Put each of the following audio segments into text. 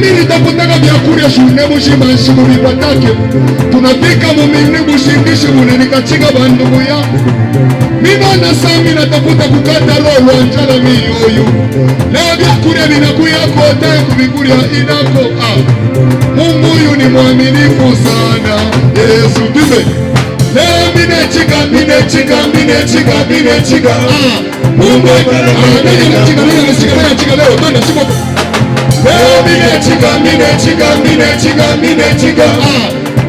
mimi takutaka vyakula shune mushimanshi mubipatake tunapika mumini bushindishi munenikachika bandugu yangu mimana sami natafuta kukata roho wanjala miyoyo leo vyakula vinakuya kote kubikulia inako Mungu yu ni mwaminifu sana Yesu tume leo minechika Mungu minechika leo tona simoto leo minechika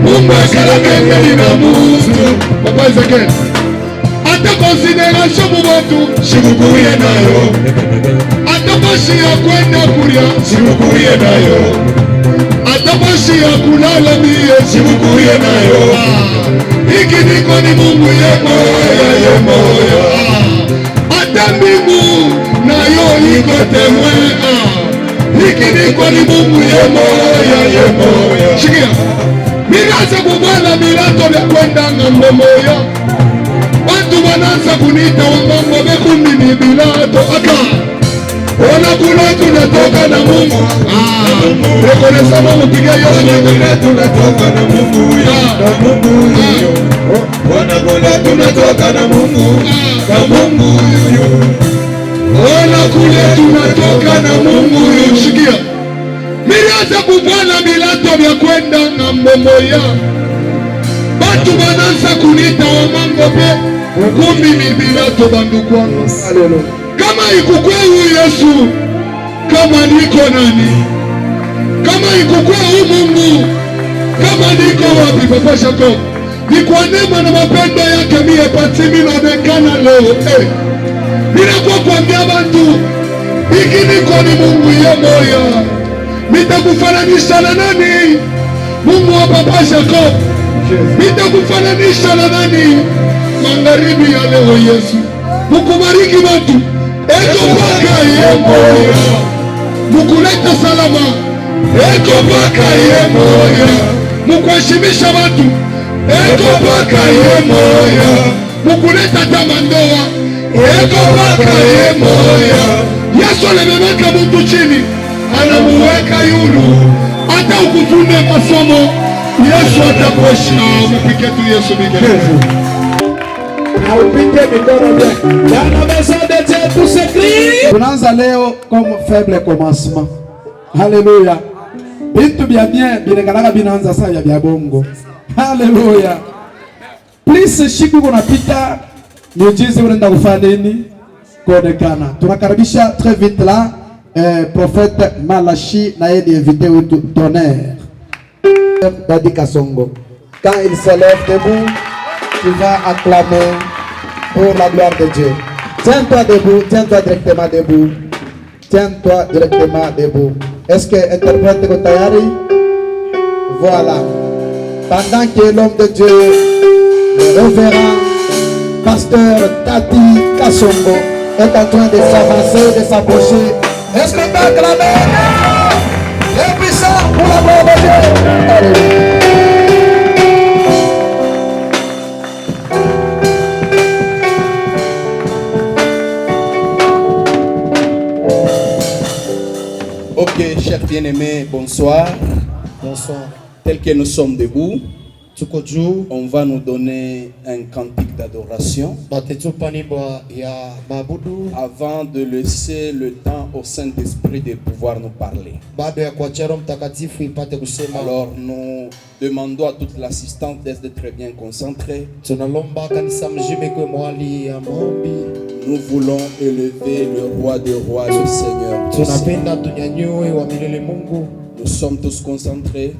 Mungu akalagenge na mustu Papa Ezekiel ata consideration mu watu shikukuye nayo ata bashi ya kwenda kulia shikukuye nayo ata bashi ya kulala mie shikukuye nayo hiki niko ni Mungu ye moyo ata mbingu nayo iko temwe hiki niko ni Mungu ye moyo shikia miraza kubwana milato vya kwenda ngambo moyo watu wanaanza kunita wamambo bekumbi ni bilato aka ona kuna tunatoka na Mungu rekonesa Mungu piga yote tunatoka na Mungu ya Mungu ona kuna tunatoka na Mungu na Mungu ona kule tunatoka na Mungu shikia miraza kubwana milato vya kwenda ngambo moyo batu bananza kunita wamambo be kumbi mibilato banduku wangu kama ikukweu Yesu kama niko nani kama ikukweu Mungu kama niko wapi Papa Jacob ni kwa neema na mapendo yake mie patimi naonekana leo ninakuwa kuambia bantu hiki niko ni Mungu ye moyo nitakufananisha na nani Mungu wa Papa Jacob nitakufananisha na nani magharibi ya leo Yesu mukubariki watu eko paka ye moyo mukuleta salama eko paka ye moyo mukuheshimisha watu eko paka ye moyo mukuleta tamandoa eko paka ye moyo Yesu alimeweka mtu chini anamuweka yulu hata ukutune masomo Yesu atakuheshimu mpike tu Yesu bigeni tunaanza leo comme faible commencement. Haleluya. Bintu bya bien binekanaka binaanza saa ya bongo. Haleluya. Please shiku kunapita miujiza unaenda kufanya nini? Kuonekana. Tunakaribisha très vite là prophète Malachi na yeye invité wetu tonnerre. Dadi Kasongo. Quand il se lève debout, tu vas acclamer pour la gloire de Dieu. Tiens-toi debout, tiens-toi directement debout. Tiens-toi directement debout. Est-ce que interprète Kotayari? Voilà. Pendant que l'homme de Dieu, le révérend pasteur Dadi Kasongo, est en train de s'avancer, de s'approcher, est-ce qu'on peut acclamer les puissants pour la gloire de Dieu? Alléluia. Ok, chers bien-aimés, bonsoir. Bonsoir. Tel que nous sommes debout, on va nous donner un cantique d'adoration avant de laisser le temps au Saint-Esprit de pouvoir nous parler. Alors nous demandons à toute l'assistance d'être très bien concentrée. Nous voulons élever le roi des rois, le Seigneur des seigneurs. Nous sommes tous concentrés,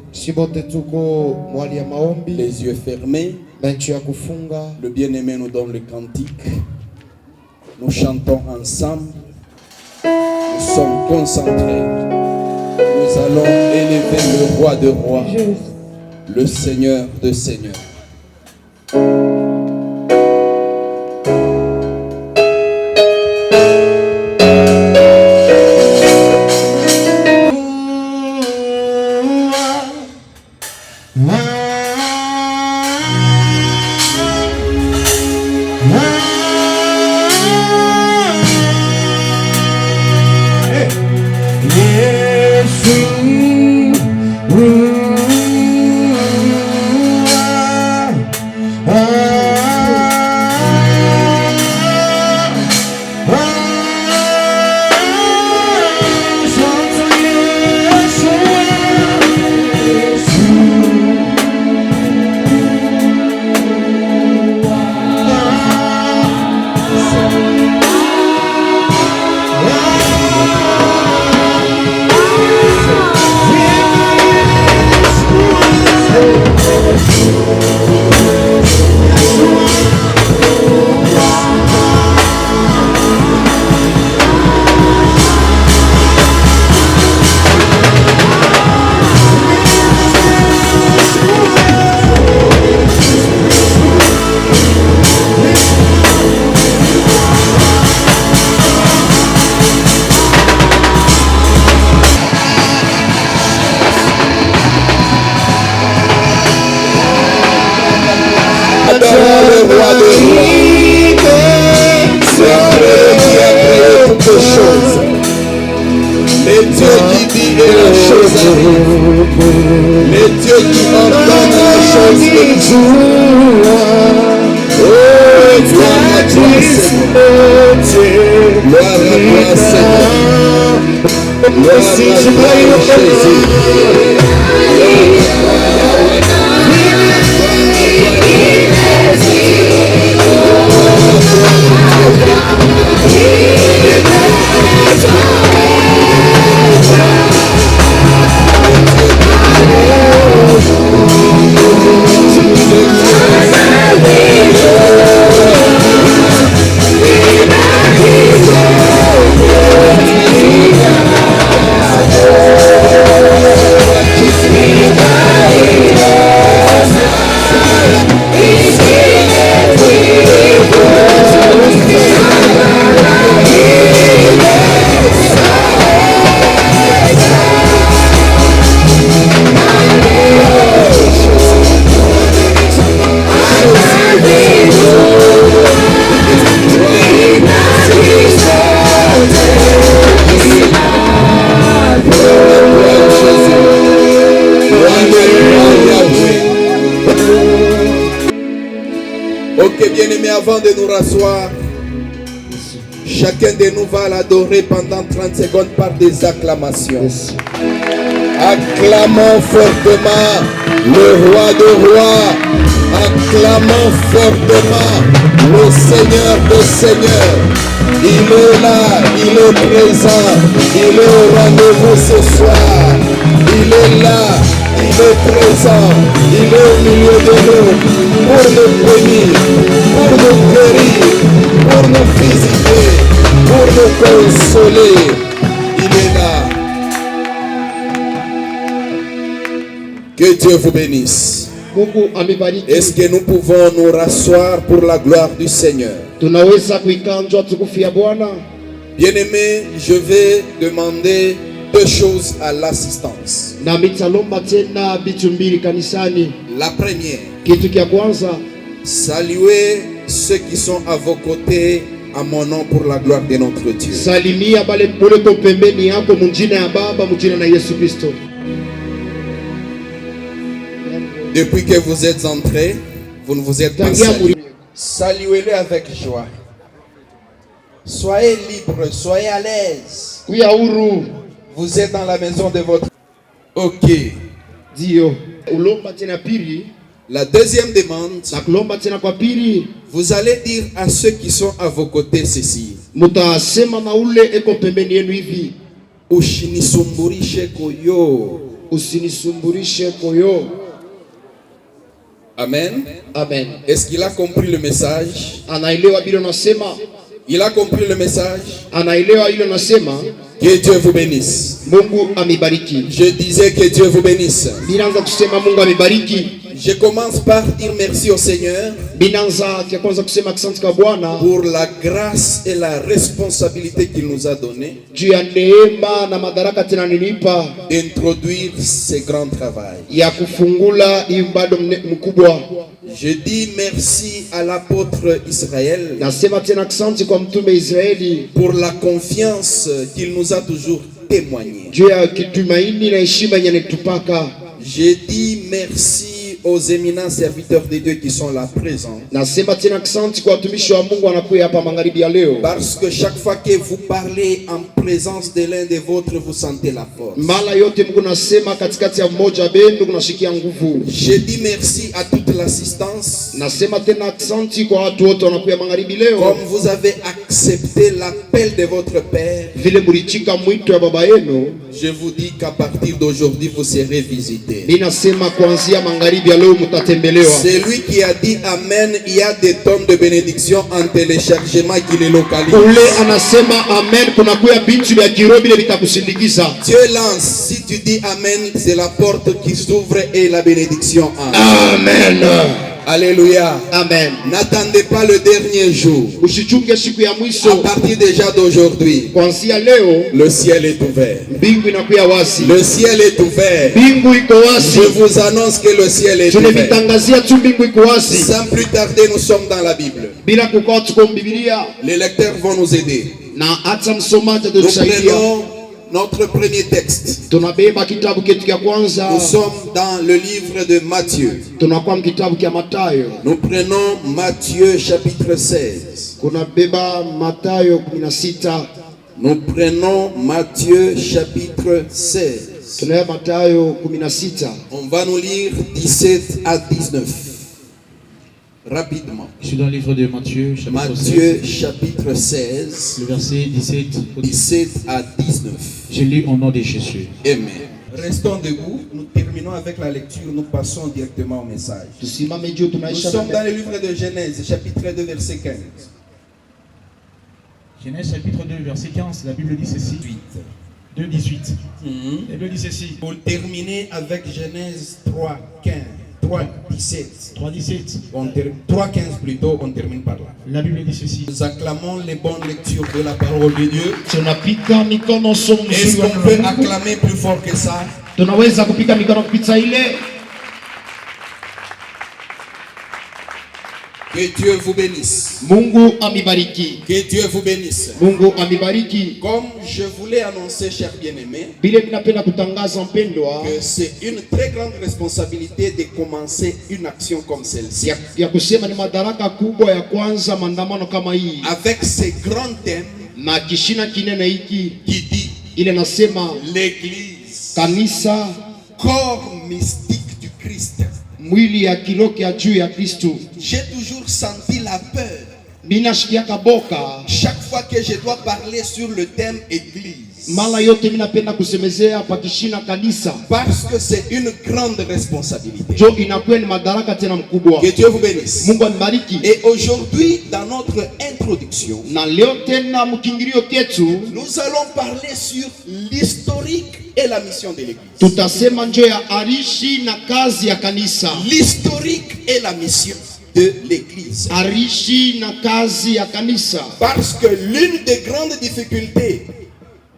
les yeux fermés. Le bien-aimé nous donne le cantique. Nous chantons ensemble. Nous sommes concentrés. Nous allons élever le roi des rois, le Seigneur des seigneurs. Yesu Les dieux qui ordonnent la chose existe. Oh, gloire à toi, Seigneur. Gloire à toi, Seigneur. Gloire à toi, Jésus. Ok, bien-aimés, avant de nous rasseoir, chacun de nous va l'adorer pendant 30 secondes par des acclamations. Acclamons fortement le roi de rois. Acclamons fortement le Seigneur des seigneurs. Il est là, il est présent, il est au rendez-vous ce soir. Il est là, il est présent, il est au milieu de nous pour nous bénir, pour nous guérir, pour nous visiter, pour nous consoler. Il est là. Que Dieu vous bénisse. Est-ce que nous pouvons nous rasseoir pour la gloire du Seigneur? Bien-aimé, je vais demander deux choses à l'assistance. La première, saluez ceux qui sont à vos côtés à mon nom pour la gloire de notre Dieu. Depuis que vous êtes entrés, vous ne vous êtes pas salués. Saluez-le avec joie. Soyez libre, soyez à l'aise. Vous êtes dans la maison de votre... Ok. La deuxième demande, vous allez dire à ceux qui sont à vos côtés ceci. Ushinisumburishe koyo. Usinisumburishe koyo. Amen. Amen. Est-ce qu'il a compris le message? Il a compris le message? Que Dieu vous bénisse. Je disais que Dieu vous bénisse. Je commence par dire merci au Seigneur pour la grâce et la responsabilité qu'il nous a donnée d'introduire ce grand travail. Je dis merci à l'apôtre Israël pour la confiance qu'il nous a toujours témoignée. Je dis merci aux éminents serviteurs de Dieu qui sont là présents. Parce que chaque fois que vous parlez en présence de l'un des vôtres, vous sentez la force. Je dis merci à toute l'assistance. Comme vous avez accepté l'appel de votre Père, Je vous dis qu'à partir d'aujourd'hui, vous serez visités. Ninasema kuanzia magharibi ya leo mtatembelewa. Celui qui a dit Amen, il y a des tonnes de bénédictions en téléchargement qui les localisent. Ule anasema amen, kuna kuya bintu ya kirobi ile vitakusindikiza. Dieu lance, si tu dis Amen, c'est la porte qui s'ouvre et la bénédiction entre. Amen. Alléluia. Amen. N'attendez pas le dernier jour. Usichunge siku ya mwisho. À partir déjà d'aujourd'hui, Kuanzia leo le ciel est ouvert. mbingu inakuwa wazi. Le ciel est ouvert. Mbingu iko wazi. Je vous annonce que le ciel est ouvert. Tunavitangazia tu mbingu iko wazi. Sans plus tarder, nous sommes dans la Bible. Bila kukaa tuko Biblia. Les lecteurs vont nous aider. Na hata msomaji Nous atusaidia. prenons notre premier texte. Tunabeba kitabu chetu cha kwanza. Nous sommes dans le livre de Matthieu. Tunakuwa kitabu cha Mathayo. Nous prenons Matthieu chapitre 16. Kuna beba Mathayo 16. Nous prenons Matthieu chapitre 16. Tunaya Mathayo 16. On va nous lire 17 à 19. Rapidement. Je suis dans le livre de Matthieu, chapitre Matthieu 16, chapitre 16, le verset 17 au 17 à 19. Je lis au nom de Jésus. Amen. Restons debout. Nous terminons avec la lecture. Nous passons directement au message. Nous sommes dans le livre de Genèse, chapitre 2, verset 15. Genèse chapitre 2, verset 15, la Bible dit ceci. 2, 18. La Bible dit ceci. Pour terminer avec Genèse 3, 15. 3, 17. 3, 17. 3, 15 plutôt, on termine par là. La Bible dit ceci. Nous acclamons les bonnes lectures de la parole de Dieu. Tunapika mikono somo Est-ce qu'on peut acclamer plus fort que ça? Tunaweza kupika mikono kupita ile. Que Dieu vous bénisse. Mungu amibariki. Que Dieu vous bénisse. Mungu amibariki. Comme je voulais annoncer, chers bien-aimés, Bile ninapenda kutangaza mpendwa que c'est une très grande responsabilité de commencer une action comme celle-ci. ya kusema ni madaraka kubwa ya kwanza maandamano kama hii. Avec ce grand thème Na kishina kinene hiki qui dit ile nasema l'Église, kanisa corps mystique du Christ. mwili ya kiroho ya juu ya Kristo. J'ai toujours senti la peur Ninashikiaka boka chaque fois que je dois parler sur le thème Église. mara yote minapenda kusemezea pa kishina kanisa. Parce que c'est une grande responsabilité. Jo inakuwa ni madaraka tena mkubwa. Que Dieu vous bénisse. Mungu amibariki. Et aujourd'hui, dans notre introduction, Na leo tena mkingilio ketu nous allons parler sur l'historique et la mission de l'Église. tutasema njo ya arishi na kazi ya kanisa. L'historique et la mission de l'Église. Arishi na kazi ya kanisa. Parce que l'une des grandes difficultés,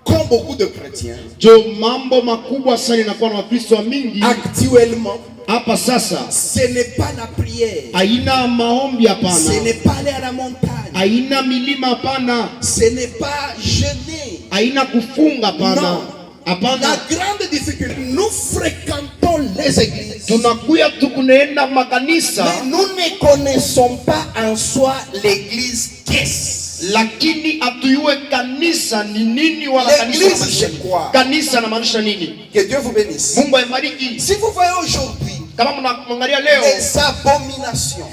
comme beaucoup de chrétiens, Jo mambo makubwa sana inakuwa na Wakristo wa mingi actuellement, hapa sasa. ce n'est pas la prière, Haina maombi ce hapana. n'est pas aller à la montagne, Haina milima hapana. ce n'est pas jeûner. Haina kufunga Non. hapana. La Hapana. grande difficulté, nous fréquentons les églises, Tunakuya tukuneenda makanisa mais nous ne connaissons pas en soi l'église. Qu'est-ce? lakini atuyue kanisa ni nini wala kanisa L'église, inamaanisha c'est quoi? kanisa inamaanisha nini. Que Dieu vous bénisse. Mungu aibariki. Si vous voyez aujourd'hui Kama mnaangalia leo les abominations,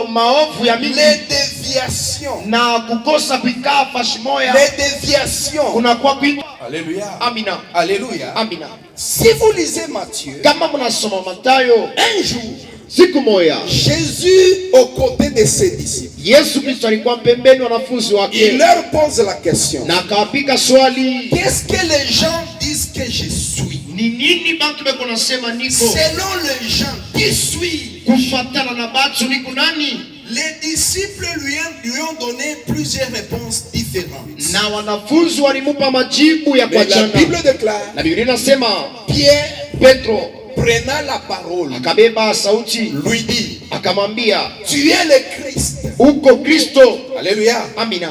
maovu ya mingi les déviations, na kukosa kuikaa fashi moya les déviations. kunakuwa kwingi. Alléluia. Amina. Alléluia. Amina. Si vous lisez Matthieu, Kama mnasoma Mathayo, un jour, siku moya Jésus, aux côtés de ses disciples, Yesu Kristo alikuwa pembeni wanafunzi il wake leur pose la question. na akawapiga swali, Qu'est-ce que les gens disent que je suis? ni nini bantu beko nasema niko? Selon les gens, qui suis? Kufatana na batu niko nani? Les disciples lui ont donné plusieurs réponses différentes. Na wanafunzi walimupa majibu ya Mais la kuachana. Bible déclare, Na Biblia inasema Pierre, Petro prenant la parole, akabeba sauti lui dit, akamwambia, tu es le Christ. uko Kristo. Alléluia. Amina.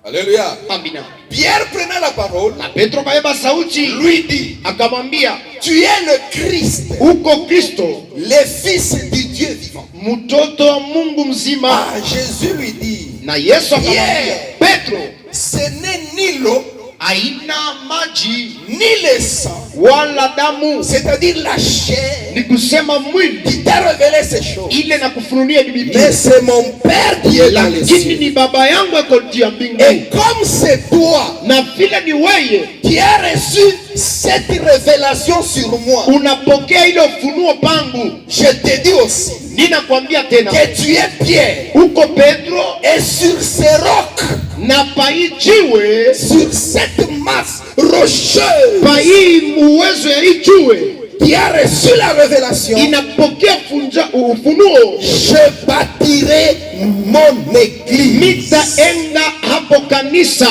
Alléluia. Amina. Pierre prenant la parole, Na Petro akabeba sauti lui dit, akamwambia, tu es le Christ, uko Kristo, le Fils du Dieu vivant. mtoto wa Mungu mzima. Ah, Jésus lui dit, Na Yesu akamwambia, Yeah. Petro, ce n'est ni l'eau haina maji ni le sang, wala damu, c'est-à-dire la chair, ni kusema mwili, qui t'a révélé ces choses. ile na kufunulia Biblia. Mais c'est mon Père qui est dans les Lakini cieux. ni baba yangu ako juu ya Et mbingu, comme c'est toi na vile ni wewe qui as reçu cette révélation sur moi, unapokea ile ufunuo pangu, je te dis aussi ninakwambia tena que tu es Pierre, uko Petro, et sur ces rocs, na pai jiwe, sur cette masse rocheuse pai muwezo ya hii jiwe qui a reçu la révélation, inapokea ufunuo, je bâtirai mon église. nitaenda hapo kanisa.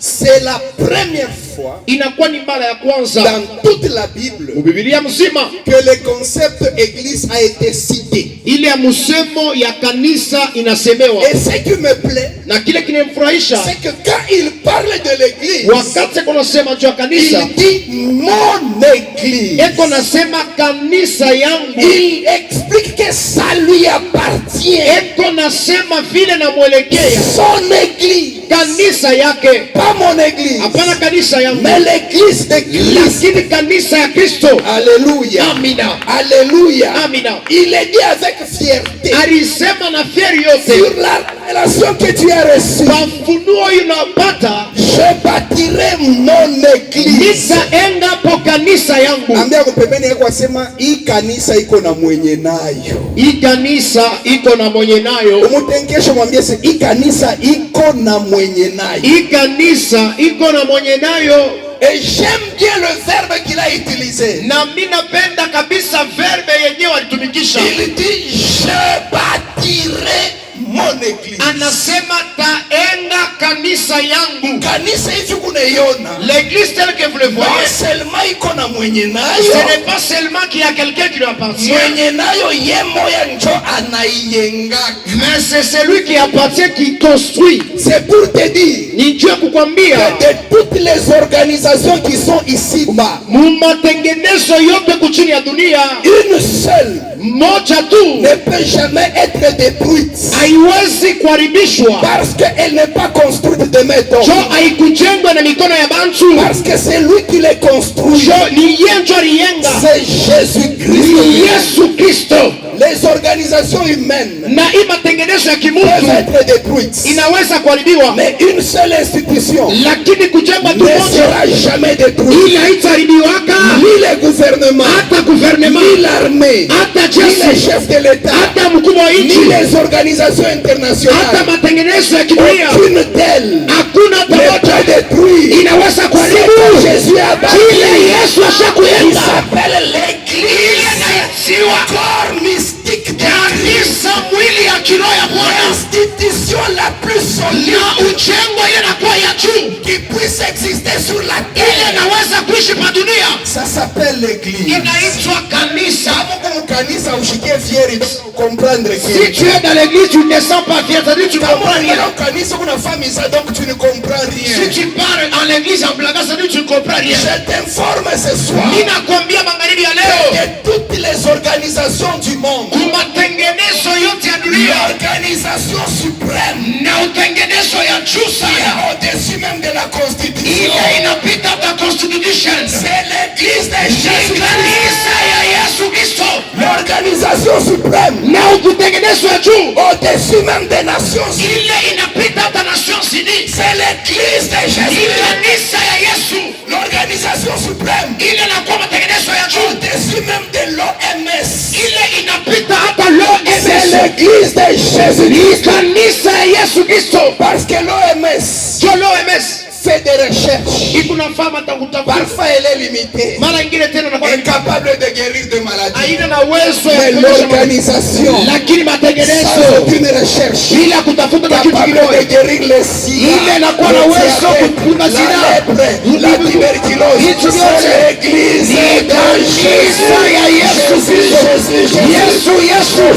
C'est la première fois Inakuwa ni mara ya kwanza dans toute la Bible Biblia mzima que le concept église a été cité. ile ya msemo ya kanisa inasemewa, Et ce qui me plaît, na kile kinamfurahisha c'est que quand il parle de l'église, wakati kunasema juu ya kanisa, il dit mon église. eko nasema kanisa yangu, Il explique que ça lui appartient. eko nasema vile namwelekea Son église, kanisa yake, pas mon église, hapana kanisa yangu, mais l'église de Christ. lakini kanisa ya Kristo. Alléluia. Amina, Alléluia. amina. Il est dit avec fierté Alisema na fieri yote, sur la révélation que tu as reçue. kwa mfunuo unapata, Je bâtirai mon église. nitaenda po kanisa yangu. Ambia kupembeni yako asema hii kanisa iko na mwenye nayo. Hii kanisa iko na mwenye nayo, Umutenkesho mwambie hii kanisa iko na mwenye nayo. hii kanisa iko na mwenye nayo. Et j'aime bien le verbe qu'il a utilisé. Na mimi napenda kabisa verbe yenyewe alitumikisha, Il dit je bâtirai mon église. anasema taenda kanisa yangu. Kanisa hivi kunaiona, L'église telle que vous le non voyez, seulement iko na mwenye ce nayo, n'est pas seulement qu'il y a quelqu'un qui lui appartient, mwenye nayo ye moya njo anaiyenga. mais c'est celui qui appartient qui construit. C'est pour te dire Ni Dieu kukwambia, que de toutes les organisations qui sont ici bas, mumatengenezo yote kuchini ya dunia, une seule moja tu ne peut jamais être détruite haiwezi kuharibishwa, parce qu'elle n'est pas construite de métaux. jo haikujengwa na mikono ya bantu, Parce que c'est lui qui les construit. jo ni yeye njo aliyenga, C'est ni Jésus-Christ. Yesu Kristo. Les organisations humaines Na hii matengenezo ya peuvent kimungu être détruites, inaweza kuharibiwa, mais une seule institution lakini kujengwa tu ne moja sera jamais détruite. ili haitaharibiwaka, Ni le gouvernement, hata guvernema, ni l'armée, hata ni les jeshi, chefs de l'État, hata mkubwa wa ni nchi, les organisations hata internationales. matengenezo ya kidunia, Aucune d'elles hakuna hata n'est moja pas détruite. inaweza C'est kuharibu que Jésus a bâti. kile Yesu Il ashakuyenga. s'appelle l'église, corps mystique de Christ. Kanisa mwili ya kiroho ya Bwana, L'institution la plus solide na ujengo ile inakuwa ya juu, qui puisse exister sur la ile terre. inaweza kuishi pa dunia, Ça s'appelle l'église. inaitwa kanisa. Kama kanisa ushikie fieri comprendre Si que tu es dans l'église, tu ne sens pas fier, c'est-à-dire tu ne kama comprends rien. unaenda kanisa kuna famille ça donc tu ne comprends rien. Si tu parles en l'église en blaguant, c'est-à-dire tu ne comprends rien. Je t'informe ce soir Ninakwambia magharibi ya leo, que toutes les organisations du monde, kumatengenezo yote ya dunia l'organisation suprême na utengenezo ya juu qui sana, est au-dessus même de la constitution, ile inapita hata constitution, c'est l'église de ni Jésus. kanisa ya Yesu Kristo, L'organisation suprême na utengenezo ya juu au-dessus même des nations, ile inapita hata Nations Unies, c'est l'église de ni Jésus. kanisa ya Yesu, L'organisation suprême ile inakuwa matengenezo ya juu, au-dessus même de l'OMS, ile inapita hata c'est l'OMS, l'église de Jésus. ni kanisa ya Yesu Kristo. Parce que l'OMS Jo l'OMS fait des recherches. ikunafaa matakutafuta, Parfois elle est limitée, mara ingine tena nakuwa incapable de guérir des maladies. haina na uwezo ya Mais kuonyesha mambo. l'organisation, Lakini sans matengenezo aucune recherche, bila kutafuta na kitu capable kimoja, de guérir les sida, ile inakuwa na le uwezo diabète, kupunga la sida, lèpre, la tuberculose. vitu C'est vyote l'église ni de kanisa ya Yesu Kristo. Yesu, Yesu, Yesu,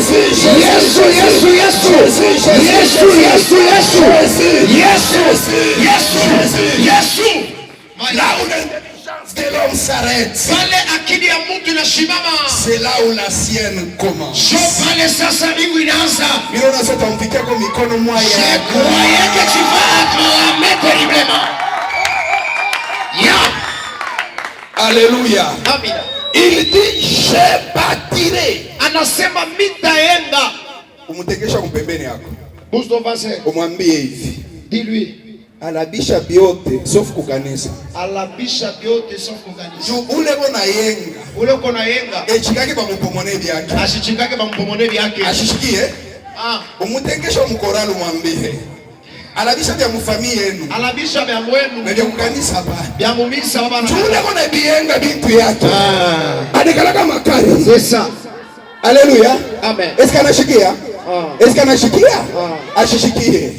Yesu, Yesu, Yesu, Yesu, Yesu, Yesu, Yesu. Là où l'intelligence de l'homme s'arrête, Pale akili ya mtu inasimama, c'est là où la sienne commence. sio pale sasa mbingu inaanza. Mimi unasema mfikia kwa mikono Je mwaya. croyais que tu vas acclamer terriblement. Alléluia. Amina. Il dit je bâtirai. Anasema mitaenda. Umutekesha kumpembeni yako. Bouge ton voisin. Umwambie hivi. Dis-lui. Alabisha biote sauf kukanisa. Alabisha biote sauf kukanisa. Ule kona yenga. Ule kona yenga. Echikake ba mupomone byake. Ashichikake ba mpomone byake. Ashishikie. Ah. Umutekesha mkoralo mwambie. Alabisha bya mufamii yenu. Alabisha bya mwenu. Na bya kukanisa hapa. Bya mumisa baba na. Ule kona biyenga bintu yake. Ah. Adekalaka makari. C'est ça. Alléluia. Amen. Est-ce qu'il anashikia? Est-ce qu'il anashikia? Ashishikie.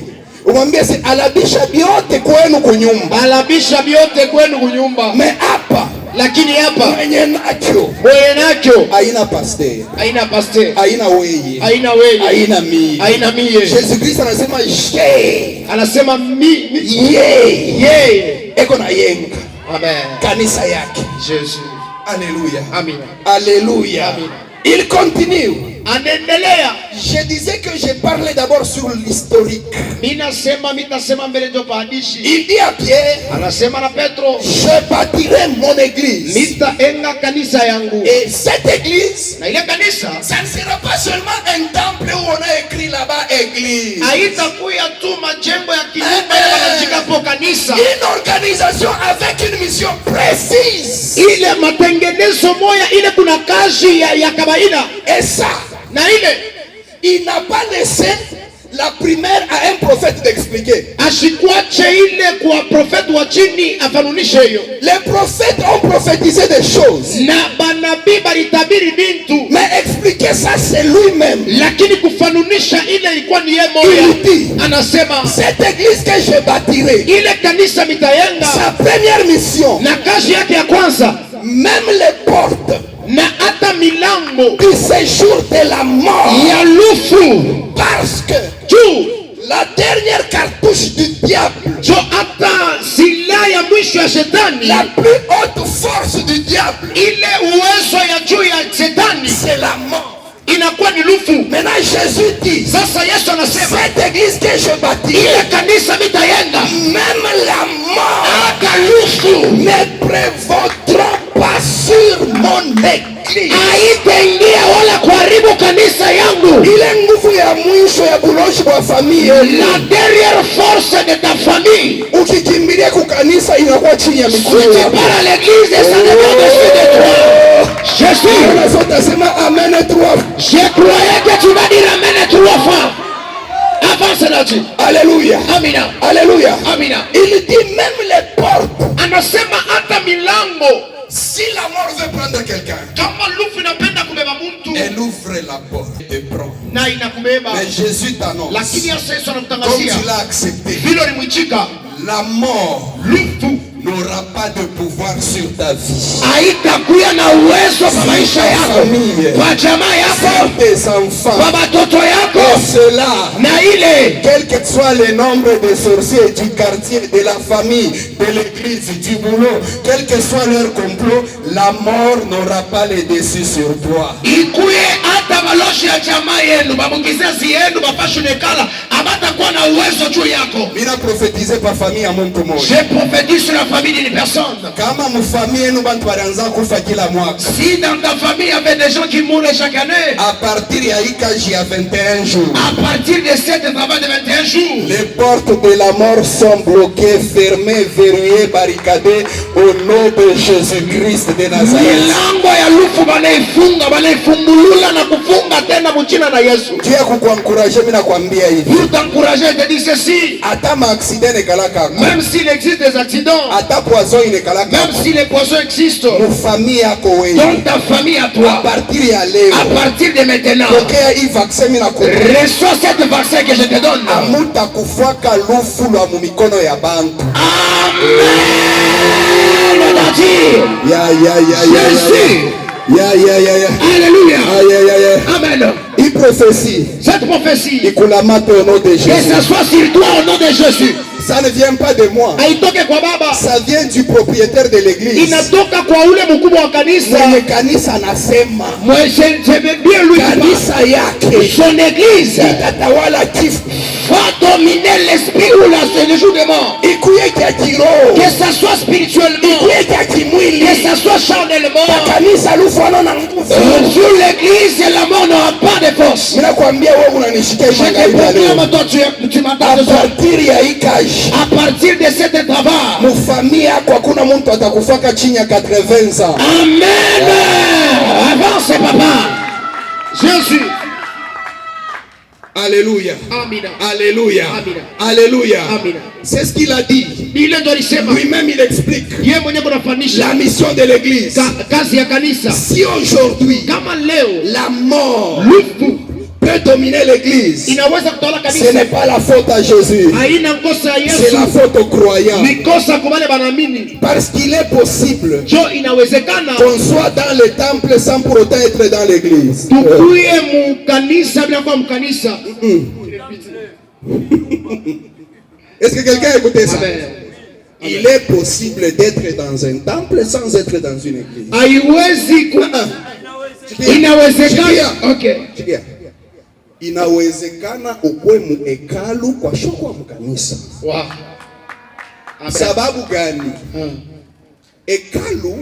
Umwambie si alabisha biote kwenu kunyumba. Alabisha biote kwenu kunyumba. Me hapa. Lakini hapa mwenye nacho. Mwenye nacho. Haina pasteur. Haina pasteur. Haina weye. Haina weye. Haina mie. Haina mie. Jésus Christ anasema je. Anasema ye. Ye. Eko na yenga. Amen. Kanisa yake. Jésus. Alléluia. Amen. Alléluia. Amen. Il continue. Anaendelea. Je disais que je parlais d'abord sur l'historique. Mitasema mbele ndio paadishi. Il dit à Pierre, anasema na Petro, je bâtirai mon église. Nitaenga kanisa yangu. Et cette église, na ile kanisa, ça ne sera pas seulement un temple où on a écrit là-bas église. Haitakuwa tu majengo ya kinyumba yanajika po kanisa. Une organisation avec une mission précise. Ile matengenezo moya, ile kuna kazi ya kawaida. Et ça, na ile il n'a pas laissé la primaire à un prophète d'expliquer. Ashikuache ile kwa prophète wa chini afanunishe hiyo. Les prophètes ont prophétisé des choses. Na banabii balitabiri bintu. Mais expliquer ça c'est lui-même. Lakini kufanunisha ile ilikuwa ni yeye moja. Il dit, anasema cette église que je bâtirai. Ile kanisa mitayenga. Sa première mission. Na kazi yake ya kwanza. Même les portes. Na hata milango du séjour de la mort. Ya lufu. Parce que tu la dernière cartouche du diable. Jo hata silaha ya mwisho ya shetani. La plus haute force du diable. Ile uwezo ya juu ya shetani. C'est la mort. Inakuwa ni lufu. Maintenant Jésus dit. Sasa Yesu anasema. Cette église que je bâtis. Ile kanisa mitayenga. Même la mort. Aka lufu. Ne prévaudront pas sur mon église. Haitaingia wala kuharibu kanisa yangu. Ile nguvu ya mwisho ya buloshi kwa familia. La derrière force de ta famille. Ukikimbilia kwa kanisa inakuwa chini ya mikono yako. Si tu pars à l'église et ça dépend de toi. Jésus. Utasema amen 3 fois. Je croyais que tu vas dire amen 3 fois. Avance là-dessus. Alléluia. Amina. Alléluia. Amina. Il dit même les portes. Anasema hata milango. Si la mort veut prendre quelqu'un, elle ouvre la porte et prend. Mais Jésus t'annonce, comme tu l'as accepté, la mort n'aura pas de pouvoir sur ta vie. Haitakuwa na uwezo kwa maisha yako, kwa jamaa yako, tes enfants, kwa watoto yako. Et cela, na ile, quel que soit le nombre de sorciers du quartier, de la famille, de l'église, du boulot, quel que soit leur complot, la mort n'aura pas le dessus sur toi. Ikuye hata maloshi ya jamaa yenu, bamukizazi yenu, bapashunekala, abatakuwa na uwezo juu yako. Mina prophétiser par famille à mon tomo. Je prophétise sur la famille d'une personne. Kama mufamille yenu bantu balianza kufa kila mwaka. Si dans ta famille il y avait des gens qui mourent chaque année. À partir ya ikaji ya 21 jours. À partir de cette travail de 21 jours. Les portes de la mort sont bloquées, fermées, verrouillées, barricadées au nom de Jésus-Christ de Nazareth. Milango ya lufu banaifunga, banaifungulula na kufunga tena mchina na Yesu. Tu as kuencourager mimi nakwambia hivi. Pour t'encourager je te dis ceci. Ata ma accident nekalaka. Même s'il existe des accidents. Ata poison inekalaka. Même si les poisons existent. Mu famille yako wewe. Dans ta famille à toi. À partir ya leo. À partir de maintenant. Pokea hii vaccin mimi nakupa. Reçois cette vaccin que je te donne. Amuta kufuaka lufu lwa mu mikono ya bantu. Amen. Ya. Jésus. Ya. Alléluia. Amen. Il prophétie. Cette prophétie. Ikulamato au nom de Jésus. Que ce soit sur toi au nom de Jésus. Ça ne vient pas de moi. haitoke kwa baba, Ça vient du propriétaire de l'église. inatoka kwa ule mkubwa wa kanisa. Mwenye kanisa anasema Moi je veux bien lui dire, kanisa yake son église itatawala kifo. va dominer l'esprit ou le jour de mort. Ikuye kia kiroho, Que ça soit spirituellement, ikuye kia kimwili. que ça soit charnellement. Kanisa lufano na nguvu. Sur l'église, la mort n'aura pas de force. Mimi nakwambia wewe unanishikia Je te magharibi ya leo. proclame, toi tu m'entends À ce soir. partir ya hii kazi, À partir de cette travail. mufamia yako hakuna mtu atakufaka chini ya 80 ans. Amen. Avance papa. Jésus. Alléluia. Amina. Alléluia. Amina. Alléluia. Amina. C'est ce qu'il a dit. Ile ndo alisema. Lui-même il explique Yeye mwenyewe kunafanisha la mission de l'église. kazi ya kanisa. Si aujourd'hui Kama leo la mort lufu peut dominer l'église, inaweza kutawala ce kanisa, n'est pas la faute à Jésus, haina kosa ya c'est la Yesu, faute aux croyants. ni kosa kwa wale wanaamini. Parce qu'il est possible Jo, inawezekana qu'on soit dans le temple sans pour autant être dans l'église. tukuye mukanisa bila kuwa mkanisa. Est-ce que quelqu'un a écouté ça? Amen. Il est possible d'être dans un temple sans être dans une église. Haiwezi ku inawezekana. Okay. Sikia. Inawezekana ukwe mu hekalu kwa shoko mu kanisa. Wow. Amen. Sababu gani? Hekalu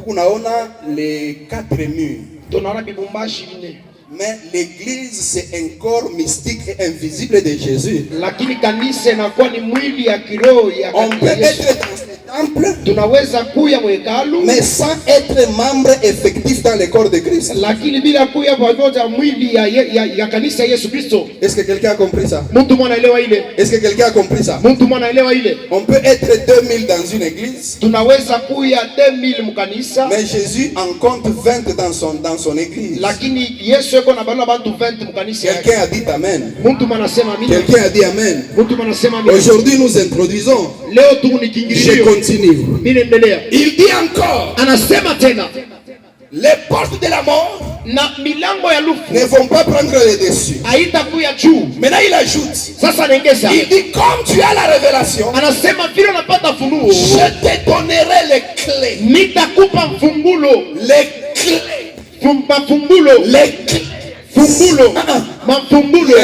tunaona les 4 murs. Tunaona bibumbashi nne. Mais l'église c'est un corps mystique et invisible de Jésus. Lakini kanisa inakuwa ni mwili ya kiroho ya On peut Yesu. être dans ce temple Tunaweza kuya mwekalu mais sans être membre effectif dans le corps de Christ. lakini bila kuya pamoja mwili ya kanisa Yesu Kristo. Est-ce que quelqu'un a compris ça? Mtu mwana elewa ile. Est-ce que quelqu'un a compris ça? Mtu mwana elewa ile. On peut être 2000 dans une église, Tunaweza kuya 2000 mkanisa mais Jésus en compte 20 dans son église. lakini Yesu yuko na bala bantu 20 mkanisa yake. Quelqu'un a dit Amen. Mtu mwana sema amina. Quelqu'un a dit Amen. Mtu mwana sema amina. Aujourd'hui, nous introduisons. Leo tu ni Je kiingilio. continue. Mimi endelea. Il dit encore, Anasema tena les portes de la mort na milango ya lufu ne vont pas prendre le dessus. haitakuya juu. Maintenant, il ajoute, Sasa naongeza. il dit, comme tu as la révélation, Anasema vile unapata funuo, je te donnerai les clés. nitakupa mfungulo. Les clés. Mafungulo. Les clés. Fungulo. Mafungulo.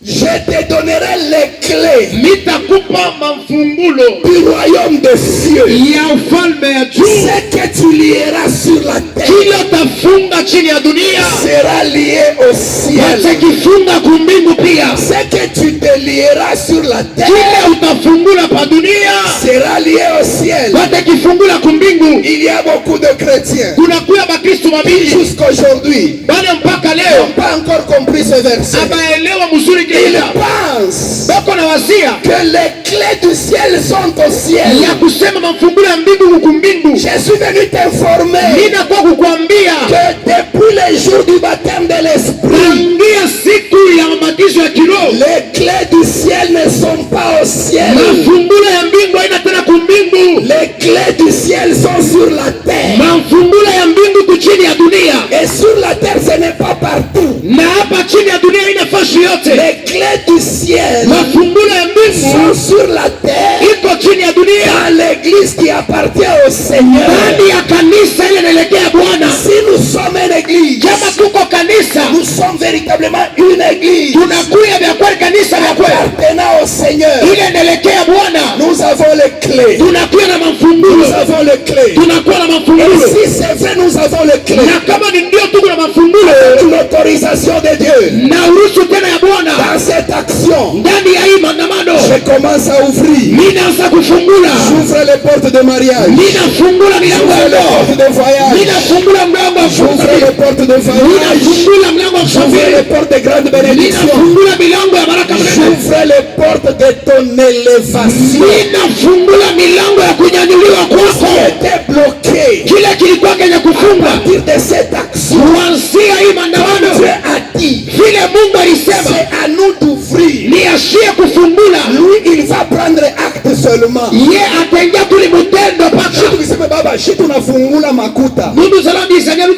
Je te donnerai les clés Nitakupa mafungulo du royaume des cieux. ya ufalme ya juu. Ce que tu lieras sur la terre Kile utafunga chini ya dunia sera lié au ciel. watakifunga kumbingu pia. Ce que tu te lieras sur la terre Kile utafungula pa dunia sera lié au ciel. watakifungula kumbingu. Il y a beaucoup de chrétiens Kunakuya bakristo qui wabili jusqu'aujourd'hui bale mpaka n'ont leo pas encore compris ce verset. abaelewa mzuri Ils kile pensent bako na wasia que les clés du ciel sont au ciel. ya kusema mafungulo ya mbingu kukumbingu. Je suis venu t'informer Ninakuwa kukuambia que depuis le jour du baptême de l'esprit, tangia siku ya mabatizo ya kiroho les clés du ciel ne sont pas au ciel. mafungulo ya mbingu haina tena kumbingu. Les clés du ciel sont sur la terre. Mafungulo ya mbingu kuchini ya dunia, Et sur la terre, ce n'est pas partout. na hapa chini ya dunia haina fashi yote. Les clés du ciel Mafungulo ya sont mbingu sur la terre iko chini ya dunia dans l'église qui appartient au Seigneur. ndani ya kanisa ile inaelekea Bwana. Si nous sommes une église, Kama tuko kanisa, nous sommes véritablement une église tunakuya vya kweli, kanisa vya kweli appartenant au Seigneur. ile inaelekea Bwana. Nous avons les clés. Tunakuya na mafungulo, Nous avons les clés. tunakuwa na Et mafungulo, si c'est vrai, nous avons les clés. na kama ni ndio tuko na mafungulo L'autorisation de Dieu na uruhusu tena ya Bwana dans cette action, ndani ya hii maandamano, je commence à ouvrir. ninaanza kufungula, J'ouvre les portes de mariage. ninafungula milango ya J'ouvre les ndoa, portes de voyage. ninafungula mlango wa J'ouvre familia, les portes de voyage. ninafungula mlango wa J'ouvre les familia, portes de grande bénédiction. ninafungula milango ya baraka mema, J'ouvre les portes de ton élévation. ninafungula milango ya kunyanyuliwa Qui kwako. était bloqué Kile kilikuwa kenye à kufunga partir de cette action. kuanzia hii Dieu maandamano, a dit, vile Mungu alisema c'est à nous d'ouvrir. niashie kufungula, Lui, il va prendre acte seulement. ye ataingia tuli mutendo paka. Tukisema baba, shi tunafungula makuta. Nous allons dire Seigneur,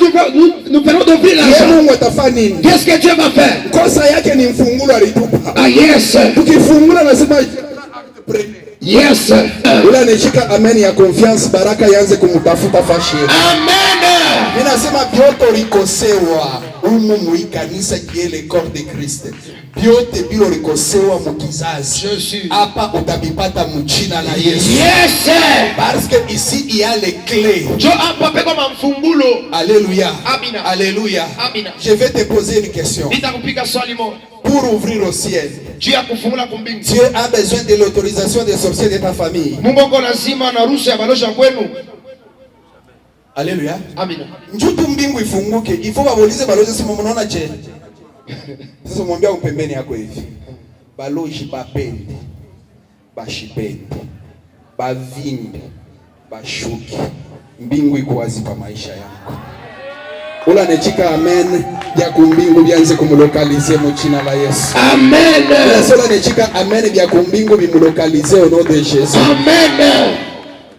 nous venons d'ouvrir Ye l'argent. Mungu atafanya nini? Qu'est-ce que Dieu va faire? Kosa yake ni mfungulo alitupa. Ah yes, Tukifungula nasema Yes. Ule anashika amen ya confiance, baraka yanze kumutafuta fashi. Amen. Ninasema bioto likosewa umu muikanisa kiele corps de Christ. Biote bilo likosewa mukizazi. Hapa utabipata mchina na Yesu. Yes. Parce que ici il y a les clés. Jo hapa peko mamfungulo. Alléluia. Amina. Alléluia. Amina. Je vais te poser une question. Nitakupiga swali moja. Pour ouvrir au ciel, Dieu a kufungula kumbingu. Dieu a besoin de l'autorisation des sorciers de ta famille. Mungu ko lazima na ruhusa ya balosha kwenu. Alléluia. Amina. Njutu mbingu ifunguke, il faut babolize balozi si mnaona je. Sasa mwambia upembeni yako hivi. Baloji bapende. Bashipende. Bavimbe. Bashuki. Mbingu iko wazi pa maisha yako. Ula nechika amen ya kumbingu bianze kumlokalize mu jina la Yesu. Amen. Ula nechika amen ya kumbingu bimlokalize au nom de Jésus. Amen.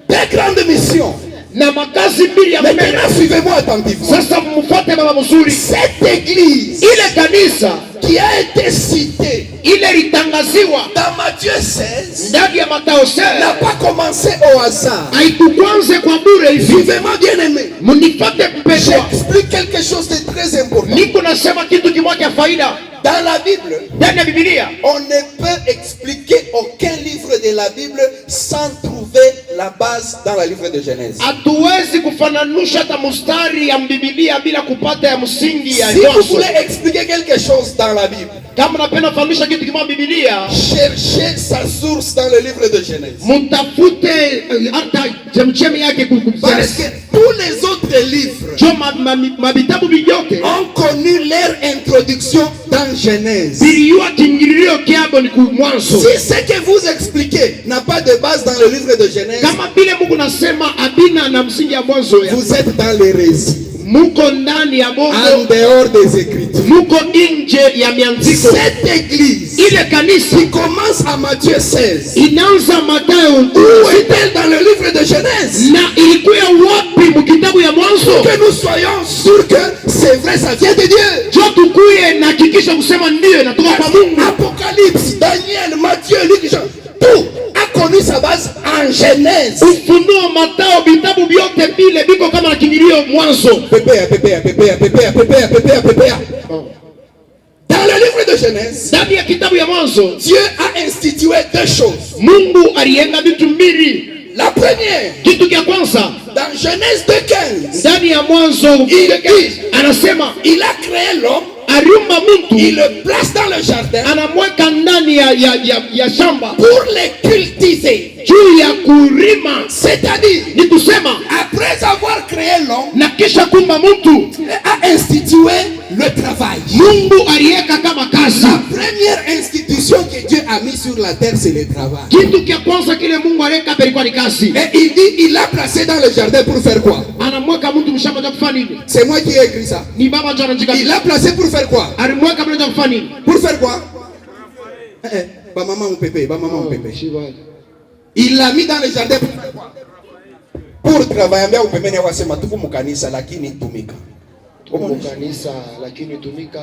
Des grandes missions. Na makazi mbili ya Maintenant suivez-moi attentivement. Sasa mfuate baba mzuri. Cette église Ile kanisa qui a été citée ile litangaziwa dans Matthieu 16 ndani ya Mathayo n'a pas commencé au hasard. haikuanza kwa bure hivi. Suivez-moi bien aimé. Mnifuate mpendwa. J'explique quelque chose de très important. Niko nasema kitu kimoja cha faida. Dans la Bible, Ndani ya Biblia on ne peut expliquer aucun livre de la Bible sans trouver la base dans le livre de Genèse. hatuwezi kufananusha hata mstari ya Biblia bila kupata ya msingi ya Si vous Mwanzo. voulez expliquer quelque chose dans la Bible, Kama unapenda kufanisha kitu kimoja Biblia, cherchez sa source dans le livre de Genèse. mtafute hata chemchemi yake Parce que tous les autres livres jo mabitabu vyote ont connu leur introduction dans Genèse. biliwa kingilio kyabo ni Mwanzo. Si ce que vous expliquez n'a pas de base dans le livre de Genèse, Kama vile Mungu nasema abina na msingi ya Mwanzo ya vous êtes dans l'hérésie, muko ndani ya en bongo, dehors des Écritures. muko nje ya miandiko. Cette église Ile kanisa qui commence à Matthieu 16, inaanza Mathayo où est-elle dans le livre de Genèse? na ilikuwa wapi mkitabu ya Mwanzo? Que nous soyons sûrs que c'est vrai, ça vient de Dieu. Jo tukuye na hakikisha kusema ndio inatoka kwa Mungu. Apocalypse, Daniel, Matthieu, Luc, Jean, tout a connu sa base en Genèse. Ufunuo, Mathayo, vitabu vyote vile biko kama na kingilio Mwanzo. Pépéa. Dans le livre de Genèse, Ndani ya kitabu ya Mwanzo Dieu a institué deux choses. Mungu alienga vitu mbili. La première, Kitu cha kwanza dans Genèse 2:15, ndani ya Mwanzo anasema il a créé l'homme, aliumba mtu, il le place dans le jardin anamweka ndani ya shamba pour les cultiver. juu ya kulima. C'est-à-dire, Ni kusema après avoir créé l'homme, na kisha kumba mtu, a institué le travail. Mungu aliweka kama kazi. La première institution que Dieu a mis sur la terre, c'est le travail. Kitu cha kwanza kile Mungu aliweka ilikuwa ni kazi. Et il dit, il l'a placé dans le jardin pour faire quoi? Anamweka mtu mshamba cha kufanya nini? C'est moi qui ai écrit ça. Ni baba jana njika. Il l'a placé pour faire quoi? Alimweka mtu cha kufanya nini? Pour faire quoi? Ba maman mon pépé. Il l'a mis dans le jardin pour faire quoi? Pour travailler. Mbia upemene wasema tuko mukanisa lakini tumika. Kanisa lakini tumika.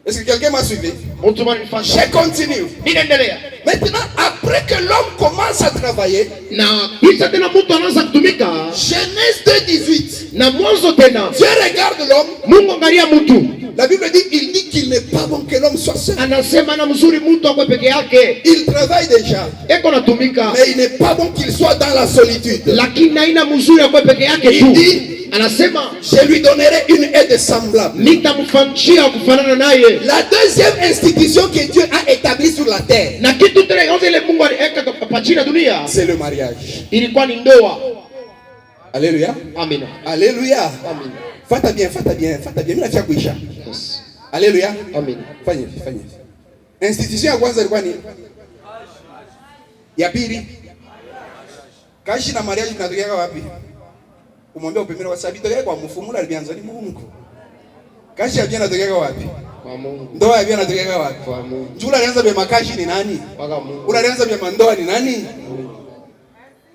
Est-ce que quelqu'un m'a suivi? Mtu mali fanya. Je continue. Ninaendelea. Maintenant, après que l'homme commence à travailler, Na kisha tena mtu anaanza kutumika. Genèse 2:18, Na Mwanzo tena Dieu regarde l'homme. Mungu angalia mtu. La Bible dit, il dit qu'il n'est pas bon que l'homme soit seul. Anasema na mzuri mtu akwe peke yake. Il travaille déjà, Eko natumika. mais il n'est pas bon qu'il soit dans la solitude. Lakini haina mzuri akwe peke yake Il tu. dit, Anasema je lui donnerai une aide semblable. nitamfanishia kufanana naye. La deuxième institution que Dieu a établie sur la terre, Na kitu tena kwanza ile Mungu aliweka hapa chini ya dunia c'est le mariage. ilikuwa ni ndoa. Alléluia. Amina. Alléluia. Amina. Fata bien. Mimi nafia kuisha. Yes. Alléluia. Amina. Fanya. Institution ya kwanza ilikuwa ni ya pili. Kashi na mariage vinatokea wapi? Kumwambia upemere wasabi tokea kwa mfumula alianza ni Mungu. Kashi ya bia natokea wapi? Kwa Mungu. Ndoa ya bia natokea wapi? Kwa Mungu. Njula alianza bia makashi ni nani? Mpaka Mungu. Ula alianza bia mandoa ni nani?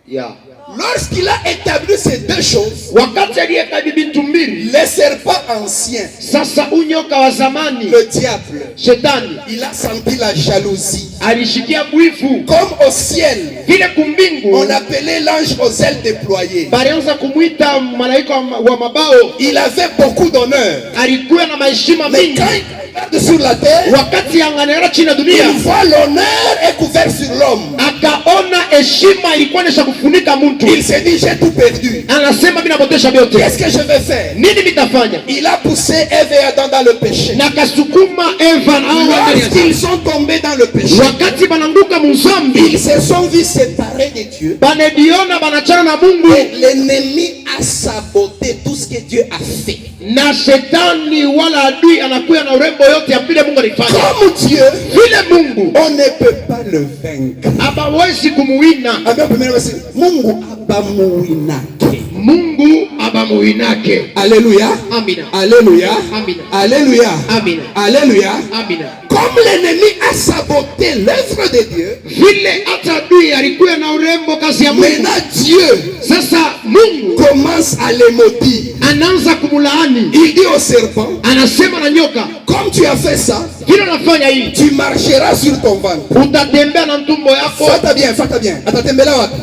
Ya. Lorsqu'il a établi ces deux choses, wakati aliweka vitu mbili, les serpents anciens, sasa unyoka wa zamani, le diable, shetani, il a senti la jalousie. alishikia bwifu. Comme au ciel, Vile kumbingu on appelait l'ange aux ailes déployées. balianza kumuita malaika wa mabao, Il avait beaucoup d'honneur. alikuwa na maheshima Mais mingi. quand il regarde sur la terre, Wakati angalia chini ya dunia, il voit l'honneur est couvert sur l'homme. akaona heshima ilikuwa inasha kufunika mtu. Il s'est dit, j'ai tout perdu. Anasema mimi napotesha vyote, Qu'est-ce que je vais faire? nini nitafanya? Il a poussé Ève et Adam dans le péché. Na kasukuma Eva na Hawa. Lorsqu'ils sont tombés dans le péché, Wakati bananguka muzambi, ils se sont vus séparés de Dieu. banediona banachana na Mungu, Et l'ennemi a saboté tout ce que Dieu a fait. na shetani wala adui anakuya na urembo yote ya vile Mungu alifanya. Comme Dieu, Vile Mungu on ne peut pas le vaincre. abawezi kumuwina. Amen. Premier verset. Mungu abamuinake. Mungu abamuwinake. Alléluia. Amina. Alléluia. Amina. Alléluia. Amina. Alléluia. Amina. Comme l'ennemi a saboté l'œuvre de Dieu, Vile hata adui alikuya na urembo kazi ya Mungu, maintenant Dieu sasa Mungu commence à les maudire. anaanza kumulaani. Il dit au serpent, Anasema na nyoka, comme tu as fait ça, vile unafanya hii, tu marcheras sur ton ventre. utatembea na ntumbo yako. Fata bien, fata bien. Atatembelea wapi?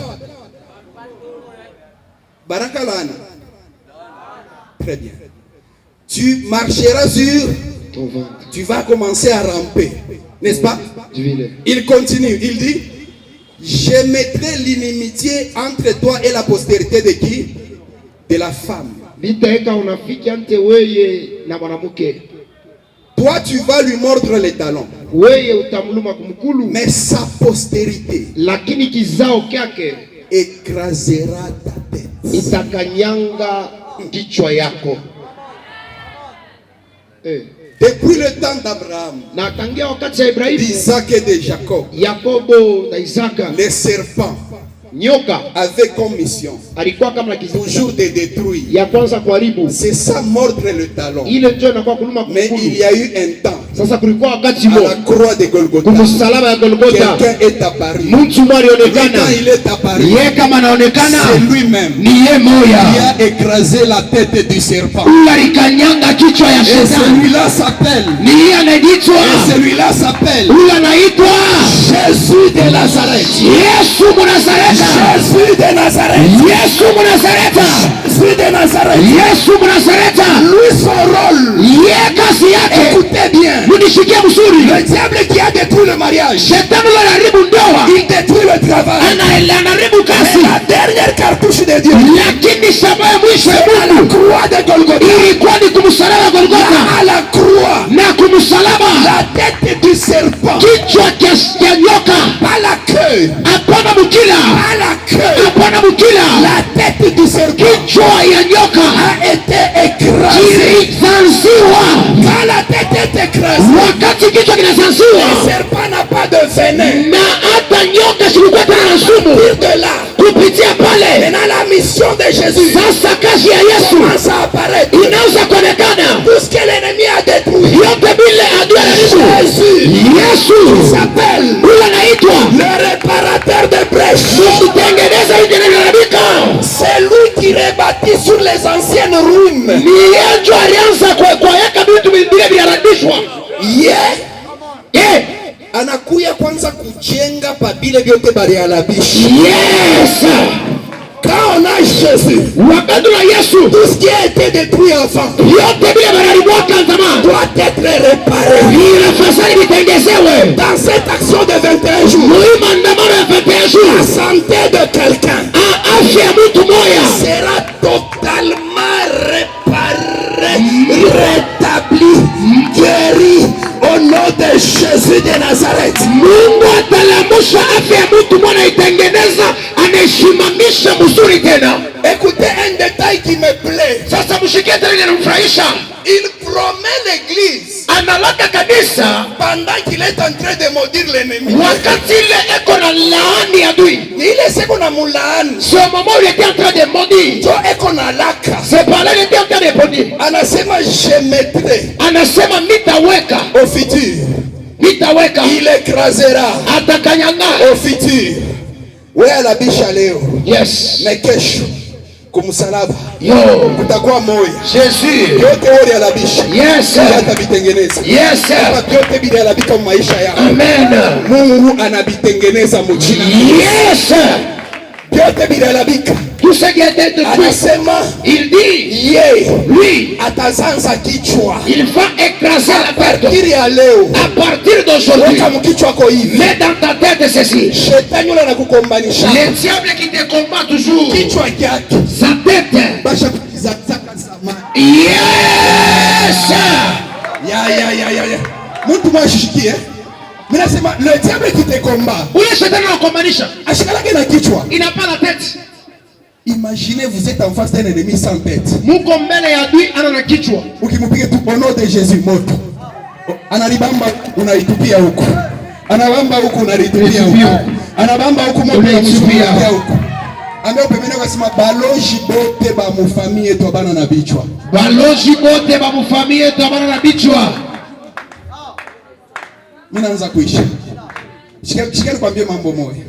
Baraka laana. Très bien. Tu marcheras sur, Ton ventre. tu vas commencer à ramper, n'est-ce pas? Il continue, il dit, je mettrai l'inimitié entre toi et la postérité de qui? De la femme. Nitaweka unafiki ante weye na mwanamke. Toi, tu vas lui mordre les talons. Weye utamluma kumkulu, Mais sa postérité lakini kizao kyake écrasera ta tête. itakanyanga kichwa yako. Depuis le temps d'Abraham, Na tangia wakati ya Ibrahimu, d'Isaac et de Jacob, Yakobo na Isaka, les serpents nyoka avaient comme mission alikuwa kama toujours kizuizi de détruire. ya kwanza kuharibu. C'est ça, mordre le talon. Ile ndio inakuwa kuluma Mais il kumkulu. y a eu un temps, Sasa kulikuwa wakati à mo la croix de Golgotha, kumsalaba ya Golgotha, quelqu'un est apparu. mtu mmoja Et quand alionekana. il est apparu, Yeye kama anaonekana c'est lui-même ni yeye qui moya a écrasé la tête du serpent. alikanyanga kichwa ya Et shetani. celui-là s'appelle, Ni yeye anaitwa, et celui-là s'appelle huyu anaitwa Jésus de Nazareth. Yesu Mnazareta. Jésus de Nazareth. Yesu Mnazareta. Jésus de Nazareth. Yesu Mnazareta. Lui, son rôle, Yeye kazi yake, écoutez bien, munisikie mzuri. le diable qui a détruit le mariage, Shetani anaharibu ndoa, il détruit le travail. anaharibu Mais kazi, la dernière cartouche de Dieu, lakini shabaha ya mwisho ya à la Mungu croix de Golgotha, ilikuwa ni kumsalaba Golgotha, à la croix, na kumsalaba la tête du serpent, kichwa cha nyoka, pas la queue, hapana mukila, pas la queue, hapana mukila, la tête du serpent kichwa ya nyoka a été écrasée. kilizanziwa. Quand la tête est écrasée, Wakati kichwa le kinazanziwa, serpent n'a pas de venin. na hata nyoka silikuwa tena na sumu. Pire de là, Kupitia pale maintenant la mission de Jésus sasa kazi ya Yesu commence à apparaître. inaweza kuonekana. Tout ce que l'ennemi a détruit, Yote bila adui anaribu. Jésus Yesu s'appelle huyu anaitwa le réparateur de brèches. mtengeneza hivi inaharibika. C'est lui qui rebâtit sur les anciennes ruines. Ni yeye ndio alianza kuweka vitu vile viliharibishwa. Anakuya kwanza kujenga pa bile vyote balihalabisha. Yes. Quand on a Jésus, Wakati wa Yesu tout ce qui a été détruit avant yote vile viliharibiwa zamani doit être réparé. inafasali vitengezewe. Dans cette action de 21 jours, Muhimu maandamano ya 21 la jours, santé de quelqu'un afya ya mtu moya sera totalement réparée, rétablie, guérie au nom de Jésus de Nazareth. Mungu atalamusha afya ya mtu mwana, itengeneza, anashimamisha mzuri tena. Écoutez un détail qui me plaît. Sasa mshikie tena, inamfurahisha. Il promet l'église Analaka kanisa pendant qu'il est en train de maudire l'ennemi. wakati ile eko na laani adui. Il est ce qu'on a moulane. Ce moment il était en train de maudire. Jo eko na laka. C'est pas là il était en train de maudire. Anasema je mettrai Anasema nitaweka, au futur. nitaweka, Il écrasera atakanyanga au futur. wewe alabisha leo. Yes. Na kesho kumsalaba. Yo. Kutakuwa moyo. Jésus. Yote wewe alabisha. Yes. Atabitengeneza. Yes. Kwa yote bidi alabika maisha yako. Amen. Mungu anabitengeneza mjina. Yes. Yote bidi alabika. Tout ce qui est de Anasema, il dit, lui, atazanza kichwa. il va écraser la tête. Kiri ya leo. À partir d'aujourd'hui, Weka mkichwa kwa hivi. mets dans ta tête ceci. Shetani yule anakukombanisha. Le diable qui te combat toujours, Kichwa yake. sa tête. Basha kuzataka zamani. Yes. Ya. Mtu mwashikie. Mimi nasema le diable qui te combat. Ule shetani anakombanisha. Ashikalake na kichwa. Il n'a pas la tête. Imaginez vous êtes en face d'un ennemi sans tête. Muko mbele ya adui ana na kichwa. Ukimpiga tu au nom de Jésus moto. Analibamba unaitupia huko. Anabamba huko unalitupia huko. Anabamba huko moto unalitupia huko. Ambaye pembeni akasema baloji bote ba mu famille yetu abana na bichwa. Baloji bote ba mu famille yetu abana na bichwa. Mimi naanza kuisha. Shikeni kwambie mambo moja.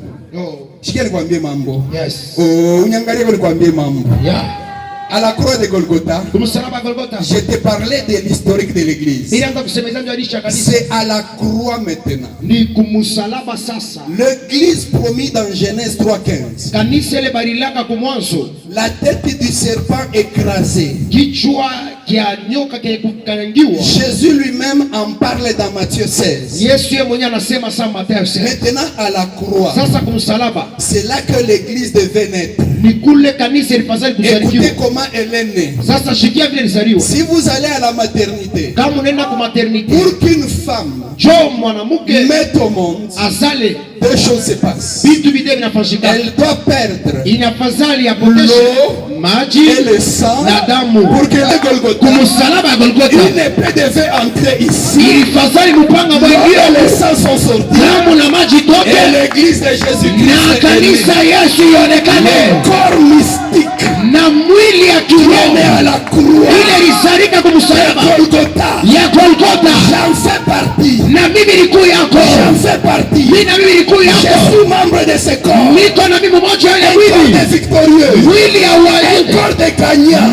Shikeni kwambie mambo. Yes. Unyangalie kwambie mambo. Yeah. À la croix de Golgotha, Golgotha, je te parlais de l'historique de l'église. C'est à la croix maintenant. L'église promise dans Genèse 3:15. La tête du serpent écrasée. Jésus lui-même en parle dans Matthieu 16. Maintenant à la croix, c'est là que l'église devait naître. Écoutez comment elle est née. Si vous allez à la maternité, pour qu'une femme mette au monde, deux choses se passent. Elle doit perdre l'eau et le sang pour que le Golgotha, une épée devait entrer ici. L'eau et le sang sont sortis. Et l'église de Jésus-Christ le corps mystique à la croix Golgotha. J'en fais partie. J'en fais partie. Je suis membre de ce corps. Un corps de victorieux. Un corps de gagnant.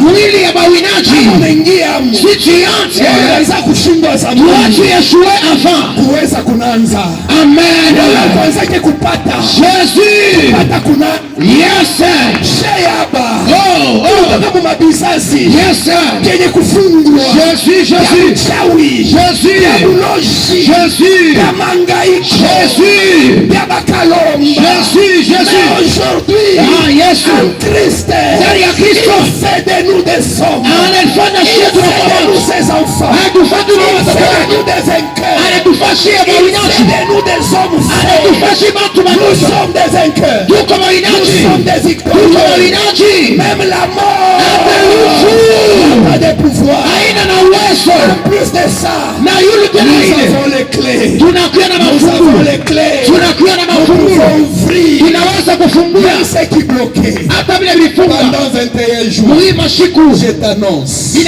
Unaweza kushindwa zamani. Kuweza kuanza. Amen. Kwanza kupata. Jésus. Kupata kuna. Yes. Shayaba. Kama mabizazi. Yes. Kenye kufungwa. Jésus. Chawi. Jésus. Uloshi. Jésus. Kamangaiko. Jésus. Yabakalomba. Jésus. Mais aujourd'hui, yes. en Christ, il fait de nous des hommes. Il fait de nous ses enfants. Il fait de nous des vainqueurs. Il fait de nous des hommes forts. Nous sommes des vainqueurs. Nous sommes des victorieux. Même la mort n'a pas de pouvoir. En plus de ça, nous avons les clés. Nous avons les clés. Nous pouvons ouvrir même ce qui bloquait. Pendant 21 jours, je t'annonce que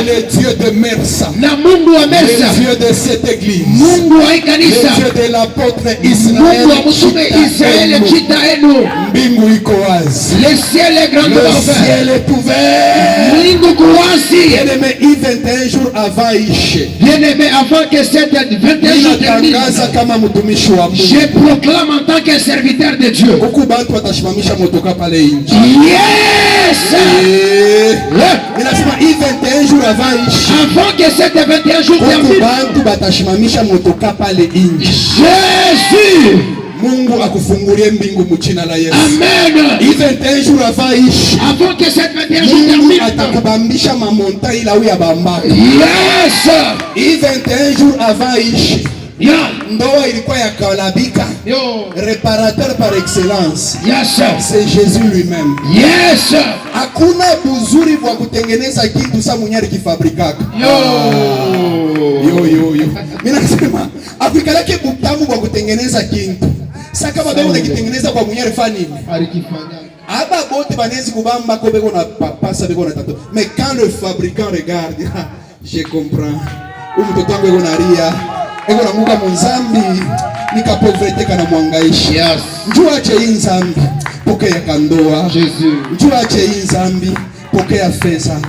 le Dieu de Mersa, le Dieu de cette église, le Dieu de l'apôtre Israël, mbingu iko wazi. Le ciel est grand Le ciel est ouvert. Bien-aimé, 21 jours avant Ishe, bien-aimé, avant que cette 21 jours termine, natangaza kama mtumishi wa Mungu, je proclame en tant que serviteur de Dieu. huku bantu watashimamisha motoka pale nje. Yes! Ninasema 21 jours avant Ishe, Avant que cette 21 jours huku termine, bantu batashimamisha motoka pale nje. Jésus! Mungu akufungulie mbingu mchina la Yesu. Amen. 21 jours avant Ishe, Avant que cette 21 jours Mungu termine, atakubambisha mamonta ila uya bambaka. yes! 21 jours avant Ishe, Yeah. ndoa ilikuwa ya kalabika. Yo. Réparateur par excellence, Yes. c'est Jésus lui-même. Yes. Hakuna buzuri bwa kutengeneza kitu sa munyari kifabrikaka. Yo. Mimi nasema akuikalake butamu bwa kutengeneza kitu. Saka baba unakitengeneza kwa munyari fani. Aba bote banezi kubamba ko beko na papa sa beko na tato. Mais quand le fabricant regarde, je comprends. Mtoto wangu eko na ria. Eko na muka munzambi. nikapovrete kana mwangaisha. Yes. Njua ache hii nzambi, pokea kandoa. Jésus. Njua ache hii nzambi, pokea feza,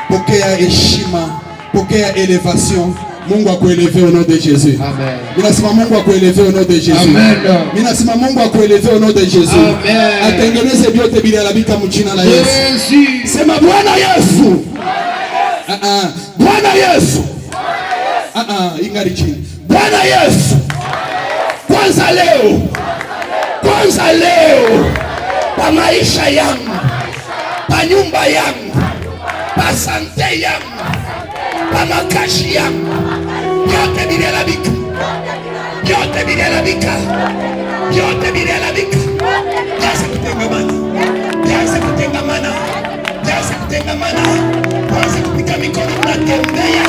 pokea heshima, pokea elevation. Mungu akueleve au nom de Jésus. Amen. Minasema Mungu akueleve au nom de Jésus. Amen. Minasema Mungu akueleve au nom de Jésus. Amen. Atengeneze vyote bila labika mjina la Yesu. Jésus. Sema Bwana Yesu. Bwana Yesu. Ingali chini. Bwana Yesu. Kwanza leo pa maisha yangu, pa nyumba yangu, pa sante yangu, pa makashi yangu, yote binelabika, yote binelabika, yote binelabika. Jaza kutengamana, jaza kutengamana, jaza kutengamana, jaza kupika mikono, unatembea